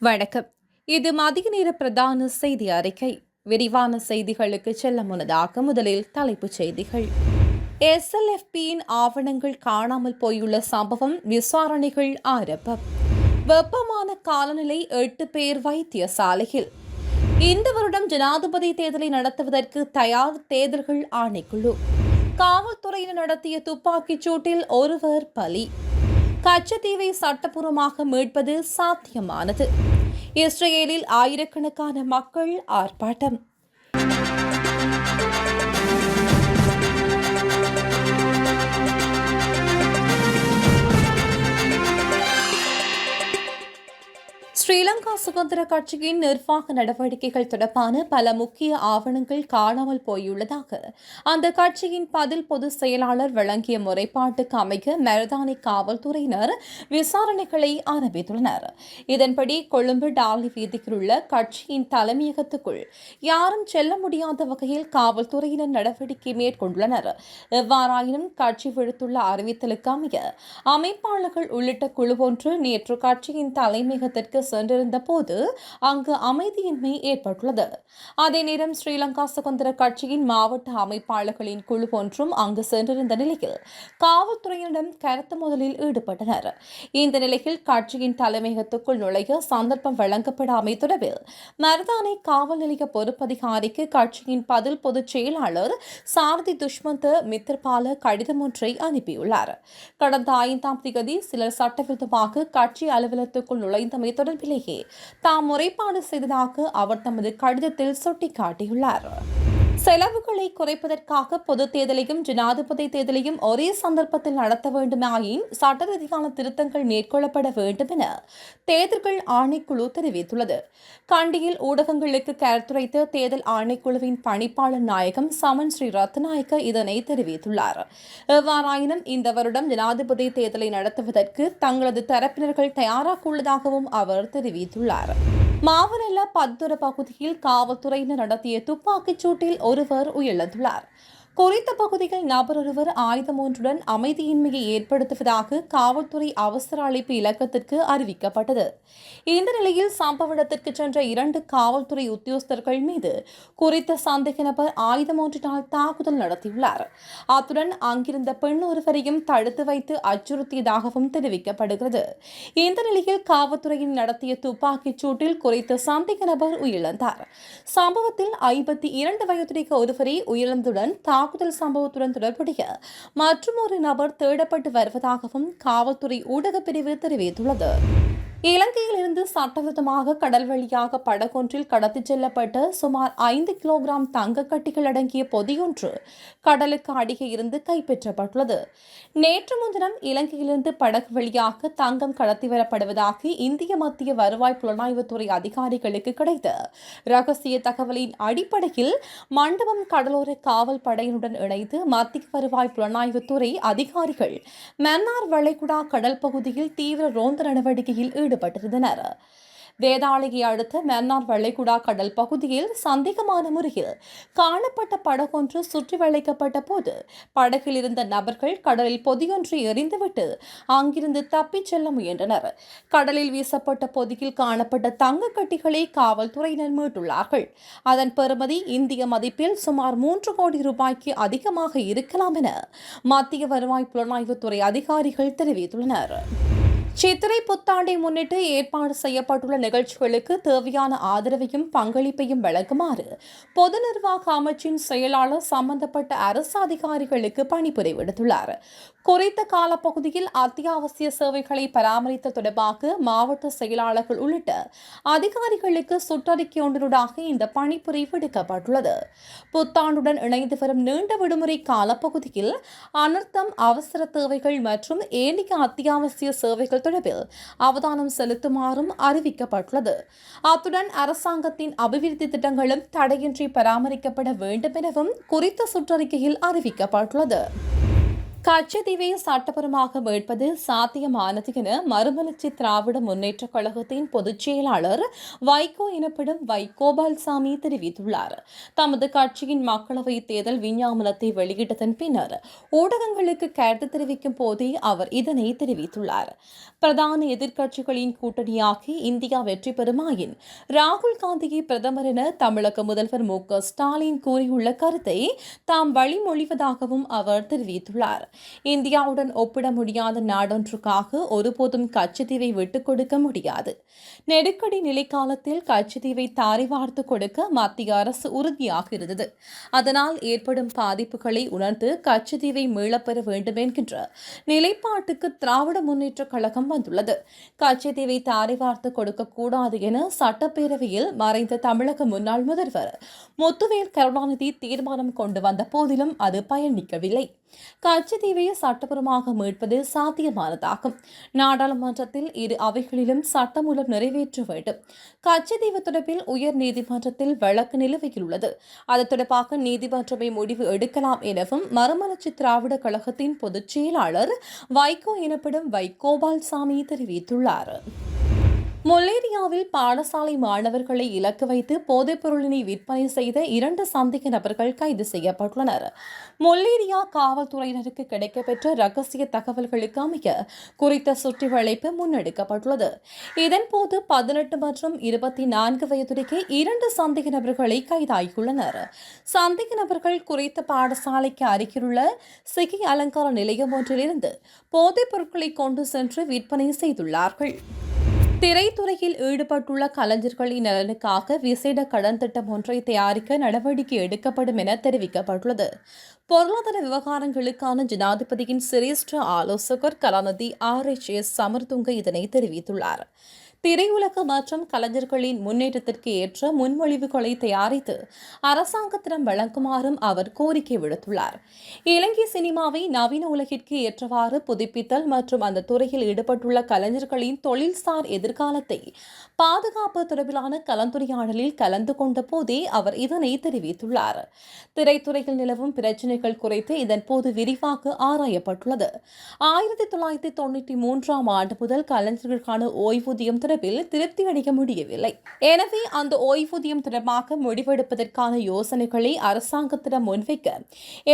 வணக்கம். இது மதிய நேர பிரதான செய்தி அறிக்கை. விரிவான செய்திகளுக்கு செல்ல முன்னதாக முதலில் தலைப்புச் செய்திகள். SLFPயின் ஆவணங்கள் காணாமல் போயுள்ள சம்பவம் விசாரணைகள் ஆரம்பம். வெப்பமான காலநிலை 8 பேர் வைத்தியசாலையில். இந்த வருடம் ஜனாதிபதி தேர்தலை நடத்துவதற்கு தயார் தேர்தல்கள் ஆணைக்குழு. காவல்துறையினர் நடத்திய துப்பாக்கிச் சூட்டில் ஒருவர் பலி. கச்சத்தீவை சட்டப்பூர்வமாக மீட்பது சாத்தியமானது. இஸ்ரேலில் ஆயிரக்கணக்கான மக்கள் ஆர்ப்பாட்டம். ஸ்ரீலங்கா சுதந்திர கட்சியின் நிர்வாக நடவடிக்கைகள் தொடர்பான பல முக்கிய ஆவணங்கள் காணாமல் போயுள்ளதாக அந்த கட்சியின் பதில் பொதுச் செயலாளர் வழங்கிய முறைப்பாட்டுக்கு அமைய மருதானி காவல்துறையினர் விசாரணைகளை ஆரம்பித்துள்ளனர். இதன்படி கொழும்பு டாலி வீதியில் உள்ள கட்சியின் தலைமையகத்துக்குள் யாரும் செல்ல முடியாத வகையில் காவல்துறையினர் நடவடிக்கை மேற்கொண்டுள்ளனர். எவ்வாறாயினும் கட்சி விடுத்துள்ள அறிவித்தலுக்கு அமைய அமைப்பாளர்கள் உள்ளிட்ட குழு ஒன்று நேற்று கட்சியின் தலைமையகத்திற்கு சென்றிருந்த போது அங்கு அமைதியின்மை ஏற்பட்டுள்ளது. அதே நேரம் ஸ்ரீலங்கா சுதந்திர கட்சியின் மாவட்ட அமைப்பாளர்களின் குழு ஒன்றும் அங்கு சென்றிருந்த நிலையில் காவல்துறையினரிடம் கருத்து மோதலில் ஈடுபட்டனர். இந்த நிலையில் கட்சியின் தலைமையகத்துக்குள் நுழைய சந்தர்ப்பம் வழங்கப்படாமை தொடர்பில் மருதானை காவல் நிலைய பொறுப்பதிகாரிக்கு கட்சியின் பதில் பொதுச் செயலாளர் சாரதி துஷ்மந்த மித்திரபால கடிதம் ஒன்றை அனுப்பியுள்ளார். கடந்த 5ஆம் தேதி சிலர் சட்டவிரோதமாக கட்சி அலுவலகத்துக்குள் நுழைந்தமை தொடர்பிலேயே தாம் முறைப்பாடு செய்ததாக அவர் தமது கடிதத்தில் சுட்டிக்காட்டியுள்ளார். செலவுகளை குறைப்பதற்காக பொதுத் தேர்தலையும் ஜனாதிபதி தேர்தலையும் ஒரே சந்தர்ப்பத்தில் நடத்த வேண்டுமாயின் சட்ட ரீதியான திருத்தங்கள் மேற்கொள்ளப்பட வேண்டும் என தேர்தல்கள் ஆணைக்குழு தெரிவித்துள்ளது. கண்டியில் ஊடகங்களுக்கு கருத்துரைத்த தேர்தல் ஆணைக்குழுவின் பணிப்பாளர் நாயகம் சமன் ஸ்ரீ ரத்நாயக்க இதனை தெரிவித்துள்ளார். எவ்வாறாயினும் இந்த வருடம் ஜனாதிபதி தேர்தலை நடத்துவதற்கு தங்களது தரப்பினர்கள் தயாராக உள்ளதாகவும் அவர் தெரிவித்துள்ளார். மாவனல்ல பத்துர பகுதியில் காவல்துறையினர் நடத்திய துப்பாக்கிச் சூட்டில் ஒருவர் உயிரிழந்துள்ளார். குறித்த பகுதியில் நபர் ஒருவர் ஆயுதம் ஒன்றுடன் அமைதியின்மையை ஏற்படுத்துவதாக காவல்துறை அவசர அழைப்பு இலக்கத்திற்கு அறிவிக்கப்பட்டது. இந்த நிலையில் சம்பவ இடத்திற்கு சென்ற 2 காவல்துறை உத்தியோகஸ்தர்கள் மீது குறித்த சந்தேக நபர் ஆயுதம் ஒன்றினால் தாக்குதல் நடத்தியுள்ளார். அத்துடன் அங்கிருந்த பெண் ஒருவரையும் தடுத்து வைத்து அச்சுறுத்தியதாகவும் தெரிவிக்கப்படுகிறது. இந்த நிலையில் காவல்துறையின் நடத்திய துப்பாக்கிச் சூட்டில் குறித்த சந்தேக நபர் உயிரிழந்தார். சம்பவத்தில் 52 வயதுடைய ஒருவரை உயிரிழந்துடன் தாக்குதல் சம்பவத்துடன் தொடர்புடைய மற்றொரு நபர் தேடப்பட்டு வருவதாகவும் காவல்துறை ஊடகப் பிரிவு தெரிவித்துள்ளது. இலங்கையிலிருந்து சட்டவிரோதமாக கடல் வழியாக படகொன்றில் கடத்திச் செல்லப்பட்ட சுமார் 5 கிலோகிராம் தங்க கட்டிகள் அடங்கிய பொதியொன்று கடலுக்கு அடியே இருந்து கைப்பற்றப்பட்டுள்ளது. நேற்று முன்தினம் இலங்கையிலிருந்து படகு வழியாக தங்கம் கடத்தி வரப்படுவதாக இந்திய மத்திய வருவாய் புலனாய்வுத்துறை அதிகாரிகளுக்கு கிடைத்த ரகசிய தகவலின் அடிப்படையில் மண்டபம் கடலோர காவல் படையினுடன் இணைந்து மத்திய வருவாய் புலனாய்வுத்துறை அதிகாரிகள் மன்னார் வளைகுடா கடல் பகுதியில் தீவிர ரோந்து நடவடிக்கையில் ஈடுபட்டிருந்தனர். வேதாளையை அடுத்த மன்னார் வளைகுடா கடல் பகுதியில் சந்தேகமான முறையில் காணப்பட்ட படகொன்று சுற்றி வளைக்கப்பட்ட போது படகில் இருந்த நபர்கள் கடலில் பொதியொன்றை எறிந்துவிட்டு அங்கிருந்து தப்பிச் செல்ல முயன்றனர். கடலில் வீசப்பட்ட பொதியில் காணப்பட்ட தங்க கட்டிகளை காவல்துறையினர் மீட்டுள்ளார்கள். அதன் பெறுமதி இந்திய மதிப்பில் சுமார் 3 கோடி ரூபாய்க்கு அதிகமாக இருக்கலாம் என மத்திய வருவாய் புலனாய்வுத்துறை அதிகாரிகள் தெரிவித்துள்ளனர். சித்திரை புத்தாண்டை முன்னிட்டு ஏற்பாடு செய்யப்பட்டுள்ள நிகழ்ச்சிகளுக்கு தேவையான ஆதரவையும் பங்களிப்பையும் வழங்குமாறு பொது நிர்வாக அமைச்சின் செயலாளர் சம்பந்தப்பட்ட அரசு அதிகாரிகளுக்கு பணிப்புரை விடுத்துள்ளார். குறித்த காலப்பகுதியில் அத்தியாவசிய சேவைகளை பராமரித்த தொடர்பாக மாவட்ட செயலாளர்கள் உள்ளிட்ட அதிகாரிகளுக்கு சுற்றறிக்கை ஒன்றினூடாக இந்த பணிப்புரை விடுக்கப்பட்டுள்ளது. புத்தாண்டுடன் இணைந்து வரும் நீண்ட விடுமுறை காலப்பகுதியில் அனர்த்தம், அவசர தேவைகள் மற்றும் ஏனைய அத்தியாவசிய சேவைகள் தொடர்பில் அவதானம் செலுத்துமாறும் அறிவிக்கப்பட்டுள்ளது. அத்துடன் அரசாங்கத்தின் அபிவிருத்தி திட்டங்களும் தடையின்றி பராமரிக்கப்பட வேண்டும் எனவும் குறித்த சுற்றறிக்கையில் அறிவிக்கப்பட்டுள்ளது. கச்சத்தீவை சட்டப்பூர்வமாக மீட்பது சாத்தியமானது என மறுமலர்ச்சி திராவிட முன்னேற்றக் கழகத்தின் பொதுச் செயலாளர் வைகோ எனப்படும் கோபால்சாமி தெரிவித்துள்ளார். தமது கட்சியின் மக்களவைத் தேர்தல் விஞ்ஞாபனத்தை வெளியிட்டதன் பின்னர் ஊடகங்களுக்கு கருத்து தெரிவிக்கும் போதே அவர் இதனை தெரிவித்துள்ளார். பிரதான எதிர்க்கட்சிகளின் கூட்டணியாக இந்தியா வெற்றி பெறுமாயின் ராகுல் காந்தியை பிரதமர் என தமிழக முதல்வர் மு.க.ஸ்டாலின் கூறியுள்ள கருத்தை தாம் வழிமொழிவதாகவும் அவர் தெரிவித்துள்ளார். இந்தியாவுடன் ஒப்பிட முடியாத நாடொன்றுக்காக ஒருபோதும் கச்சத்தீவை விட்டுக் கொடுக்க முடியாது. நெருக்கடி நிலை காலத்தில் கச்சத்தீவை தாரை வார்த்து கொடுக்க மத்திய அரசு உறுதியாக இருந்தது. அதனால் ஏற்படும் பாதிப்புகளை உணர்ந்து கச்சத்தீவை மீளப்பெற வேண்டும் என்கின்ற நிலைப்பாட்டுக்கு திராவிட முன்னேற்றக் கழகம் வந்துள்ளது. கச்சத்தீவை தாரை வார்த்து கொடுக்கக்கூடாது என சட்டப்பேரவையில் மறைந்த தமிழக முன்னாள் முதல்வர் முத்துவேல் கருணாநிதி தீர்மானம் கொண்டு வந்த போதிலும் அது பயணிக்கவில்லை. கச்சத்தீவை சட்டப்பூர்வமாக மீட்பது சாத்தியமானதாகும். நாடாளுமன்றத்தில் இரு அவைகளிலும் சட்டமூலம் நிறைவேற்ற வேண்டும். கச்சத்தீவு தொடர்பில் உயர் நீதிமன்றத்தில் வழக்கு நிலுவையில் உள்ளது. அது தொடர்பாக நீதிமன்றமே முடிவு எடுக்கலாம் எனவும் மறுமலர்ச்சி திராவிட கழகத்தின் பொதுச் செயலாளர் வைகோ எனப்படும் கோபால்சாமி தெரிவித்துள்ளார். முல்லேரியாவில் பாடசாலை மாணவர்களை இலக்கு வைத்து போதைப் பொருளினை விற்பனை செய்த 2 சந்தேக நபர்கள் கைது செய்யப்பட்டுள்ளனர். முல்லேரியா காவல்துறையினருக்கு கிடைக்கப்பெற்ற ரகசிய தகவல்களுக்கு அமைய குறித்த சுற்றி வளைப்பு முன்னெடுக்கப்பட்டுள்ளது. இதன்போது 18 மற்றும் 24 வயதுடைய 2 சந்தேக நபர்களை கைதாகியுள்ளனர். சந்தேக நபர்கள் குறித்த பாடசாலைக்கு அருகிலுள்ள சிகை அலங்கார நிலையம் ஒன்றிலிருந்து போதைப் பொருட்களை கொண்டு சென்று விற்பனை செய்துள்ளார்கள். திரைத்துறையில் ஈடுபட்டுள்ள கலைஞர்களின் நலனுக்காக விசேட கடன் திட்டம் ஒன்றை தயாரிக்க நடவடிக்கை எடுக்கப்படும் என தெரிவிக்கப்பட்டுள்ளது. பொருளாதார விவகாரங்களுக்கான ஜனாதிபதியின் சிரேஷ்ட ஆலோசகர் கலாநிதி R.H.S. சமர்துங்க இதனை தெரிவித்துள்ளார். திரையுலக மற்றும் கலைஞர்களின் முன்னேற்றத்திற்கு ஏற்ற முன்மொழிவுகளை தயாரித்து அரசாங்கத்திடம் வழங்குமாறும் அவர் கோரிக்கை விடுத்துள்ளார். இலங்கை சினிமாவை நவீன உலகிற்கு ஏற்றவாறு புதுப்பித்தல் மற்றும் அந்த துறையில் ஈடுபட்டுள்ள கலைஞர்களின் தொழில்சார் எதிர்காலத்தை பாதுகாப்பு தொடர்பிலான கலந்துரையாடலில் கலந்து கொண்ட போதே அவர் இதனை தெரிவித்துள்ளார். திரைத்துறையில் நிலவும் பிரச்சினைகள் குறித்து இதன்போது விரிவாக ஆராயப்பட்டுள்ளது. 1993 ஆண்டு முதல் கலைஞர்களுக்கான ஓய்வூதியம் தொடர்பில் திருப்தி அடைய முடியவில்லை. எனவே அந்த ஓய்வூதியம் தொடர்பாக முடிவெடுப்பதற்கான யோசனைகளை அரசாங்கத்திடம் முன்வைக்க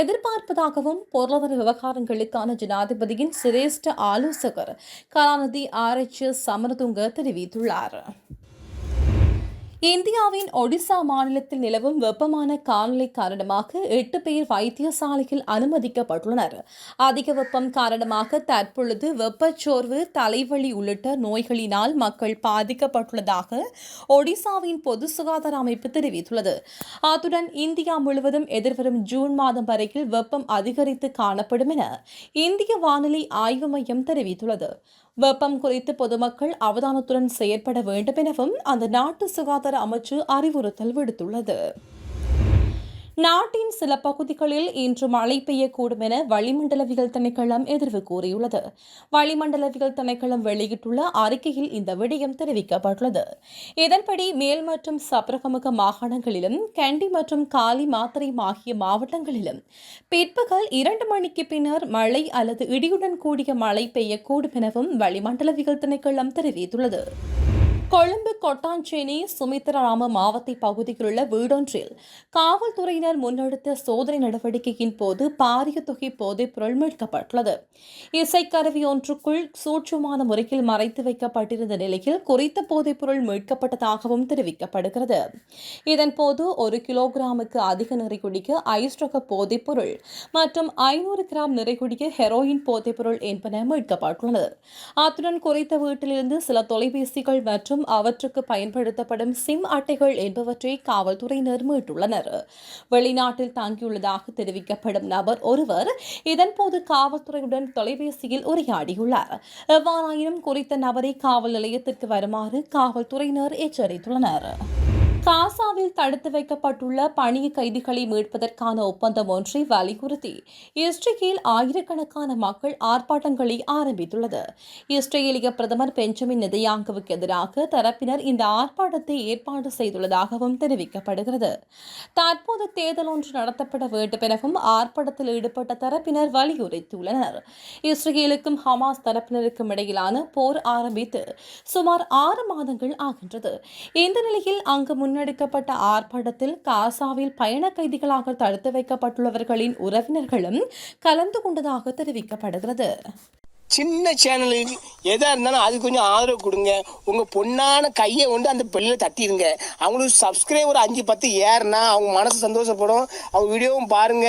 எதிர்பார்ப்பதாகவும் பொருளாதார விவகாரங்களுக்கான ஜனாதிபதியின் சிரேஷ்ட ஆலோசகர் கலாநிதி R.H.S. சமரதுங்க தெரிவித்துள்ளார். இந்தியாவின் ஒடிசா மாநிலத்தில் நிலவும் வெப்பமான காலநிலை காரணமாக 8 பேர் வைத்தியசாலையில் அனுமதிக்கப்பட்டுள்ளனர். அதிக வெப்பம் காரணமாக தற்பொழுது வெப்பச்சோர்வு, தலைவலி உள்ளிட்ட நோய்களினால் மக்கள் பாதிக்கப்பட்டுள்ளதாக ஒடிசாவின் பொது சுகாதார அமைப்பு தெரிவித்துள்ளது. அத்துடன் இந்தியா முழுவதும் எதிர்வரும் ஜூன் மாதம் வரையில் வெப்பம் அதிகரித்து காணப்படும் என இந்திய வானிலை ஆய்வு மையம் தெரிவித்துள்ளது. வெப்பம் குறித்து பொதுமக்கள் அவதானத்துடன் செயற்பட வேண்டும் எனவும் அந்த நாட்டு சுகாதார அமைச்சு அறிவுறுத்தல் விடுத்துள்ளது. நாட்டின் சில பகுதிகளில் இன்று மழை பெய்யக்கூடும் என வளிமண்டலவியல் திணைக்களம் எதிர்வு கூறியுள்ளது. வளிமண்டலவியல் திணைக்களம் வெளியிட்டுள்ள அறிக்கையில் இந்த விடயம் தெரிவிக்கப்பட்டுள்ளது. இதன்படி மேல் மற்றும் சப்ரகமுக மாகாணங்களிலும் கண்டி மற்றும் காலி மாத்தறை ஆகிய மாவட்டங்களிலும் பிற்பகல் 2 மணிக்கு பின்னர் மழை அல்லது இடியுடன் கூடிய மழை பெய்யக்கூடும் எனவும் வளிமண்டலவியல் திணைக்களம் தெரிவித்துள்ளது. கொழும்பு கொட்டாஞ்சேனை சுமித்ராராம மாவட்ட பகுதியில் உள்ள வீடொன்றில் காவல்துறையினர் முன்னெடுத்த சோதனை நடவடிக்கையின் போது பாரிய தொகை போதைப் பொருள் மீட்கப்பட்டுள்ளது. இசைக்கருவி ஒன்றுக்குள் சூட்சுமான முறையில் மறைத்து வைக்கப்பட்டிருந்த நிலையில் குறித்த போதைப் பொருள் மீட்கப்பட்டதாகவும் தெரிவிக்கப்படுகிறது. இதன்போது 1 கிலோகிராமுக்கு அதிக நிறைகுடிக்க ஐஸ் ரக போதைப் பொருள் மற்றும் 500 கிராம் நிறைகுடிக்க ஹெரோயின் போதைப் பொருள் என்பன மீட்கப்பட்டுள்ளது. அத்துடன் குறித்த வீட்டிலிருந்து சில தொலைபேசிகள் மற்றும் அவற்றுக்கு பயன்படுத்தப்படும் சிம் அட்டைகள் என்பவற்றை காவல்துறையினர் மீட்டுள்ளனர். வெளிநாட்டில் தங்கியுள்ளதாக தெரிவிக்கப்படும் நபர் ஒருவர் இதன்போது காவல்துறையுடன் தொலைபேசியில் உரையாடியுள்ளார். எவ்வாறாயினும் குறித்த நபரை காவல் நிலையத்திற்கு வருமாறு காவல்துறையினர் எச்சரித்துள்ளனர். காசாவில் தடுத்து வைக்கப்பட்டுள்ள பணிய கைதிகளை மீட்பதற்கான ஒப்பந்தம் ஒன்றை வலியுறுத்தி இஸ்ரேலில் ஆயிரக்கணக்கான மக்கள் ஆர்ப்பாட்டங்களை ஆரம்பித்துள்ளது. இஸ்ரேலிய பிரதமர் பெஞ்சமின் நெதன்யாகுவுக்கு எதிராக தரப்பினர் இந்த ஆர்ப்பாட்டத்தை ஏற்பாடு செய்துள்ளதாகவும் தெரிவிக்கப்படுகிறது. தற்போது தேர்தல் ஒன்று நடத்தப்பட வேண்டும் எனவும் ஆர்ப்பாட்டத்தில் ஈடுபட்ட தரப்பினர் வலியுறுத்தியுள்ளனர். இஸ்ரேலுக்கும் ஹமாஸ் தரப்பினருக்கும் இடையிலான போர் ஆரம்பித்து சுமார் 6 மாதங்கள் ஆகின்றது. இந்த நிலையில் அங்கு முன்னெடுக்கப்பட்ட ஆர்ப்பாட்டத்தில் காசாவில் பயண கைதிகளாக தடுத்து வைக்கப்பட்டுள்ளவர்களின் உறவினர்களும் கலந்து கொண்டதாக தெரிவிக்கப்படுகிறது. சின்ன சேனலுக்கு எதா இருந்தாலும் அது கொஞ்சம் ஆதரவு கொடுங்க. உங்க பொண்ணான கையை கொண்டு அந்த பெல்ல தட்டிடுங்க. அவங்களுக்கு சப்ஸ்கிரைபர் 5-10 ஏறுனா அவங்க மனசு சந்தோஷப்படும். அவங்க வீடியோவும் பாருங்க.